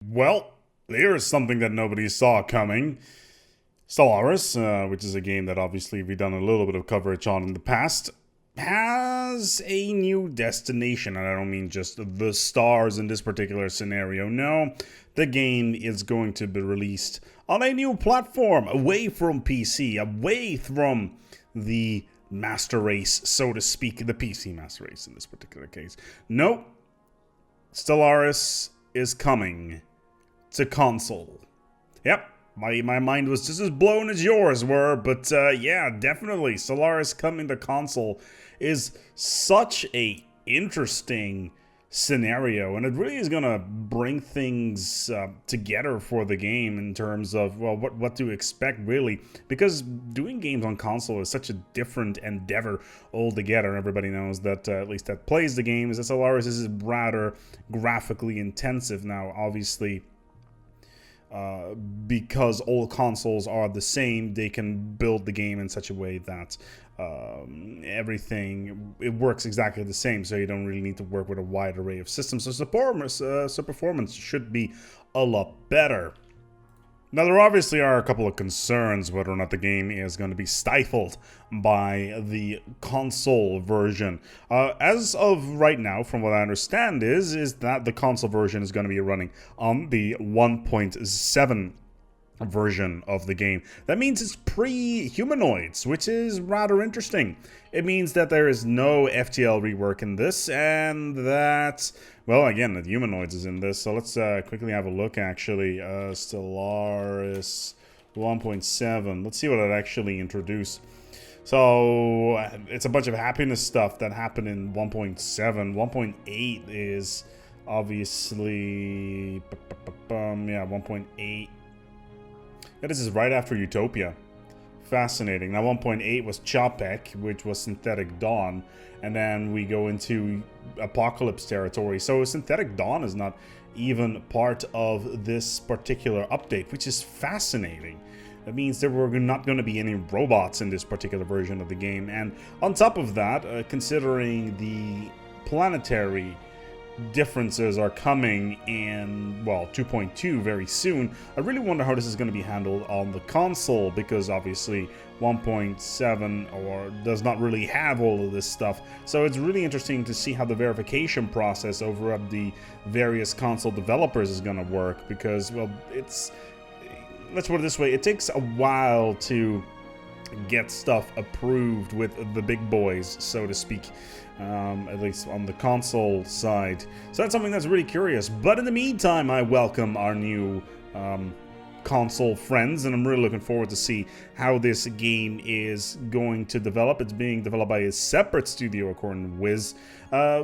Well, here's something that nobody saw coming. Stellaris, which is a game that obviously we've done a little bit of coverage on in the past, has a new destination. And I don't mean just the stars in this particular scenario. No, the game is going to be released on a new platform, away from PC, away from the master race, so to speak, the PC master race in this particular case. No, Stellaris is coming to console. Yep, my mind was just as blown as yours were, but yeah, definitely Stellaris coming to console is such a interesting scenario, and it really is gonna bring things together for the game in terms of, well, what to expect really, because doing games on console is such a different endeavor altogether. Everybody knows that, at least that plays the games, that Stellaris is rather graphically intensive. Now obviously, because all consoles are the same, they can build the game in such a way that everything, it works exactly the same, so you don't really need to work with a wide array of systems. So performance should be a lot better. Now, there obviously are a couple of concerns whether or not the game is going to be stifled by the console version. As of right now, from what I understand, is that the console version is going to be running on the 1.7 version of the game. That means it's pre-humanoids, which is rather interesting. It means that there is no FTL rework in this, and that, well, again, the humanoids is in this. So let's quickly have a look, actually. Stellaris 1.7. Let's see what it actually introduced. So it's a bunch of happiness stuff that happened in 1.7. 1.8 is obviously, yeah, 1.8. Yeah, this is right after Utopia. Fascinating. Now 1.8 was Chapek, which was Synthetic Dawn, and then we go into Apocalypse territory. So Synthetic Dawn is not even part of this particular update, which is fascinating. That means there were not going to be any robots in this particular version of the game. And on top of that, considering the planetary differences are coming in, well, 2.2 very soon, I really wonder how this is going to be handled on the console, because obviously 1.7 or does not really have all of this stuff. So it's really interesting to see how the verification process over at the various console developers is going to work, because, well, let's put it this way, it takes a while to get stuff approved with the big boys, so to speak, at least on the console side. So that's something that's really curious. But in the meantime, I welcome our new console friends, and I'm really looking forward to see how this game is going to develop. It's being developed by a separate studio, according to Wiz,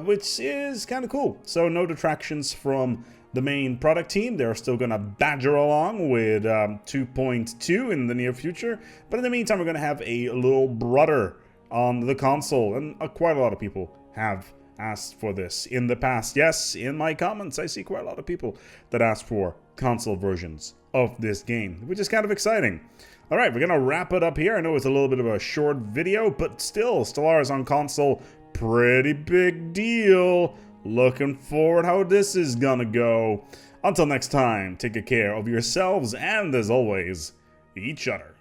which is kind of cool. So no detractions from the main product team. They're still going to badger along with 2.2 in the near future. But in the meantime, we're going to have a little brother on the console. And quite a lot of people have asked for this in the past. Yes, in my comments, I see quite a lot of people that ask for console versions of this game, which is kind of exciting. All right, we're going to wrap it up here. I know it's a little bit of a short video, but still, Stellaris on console, pretty big deal. Looking forward how this is gonna go. Until next time, take good care of yourselves and, as always, each other.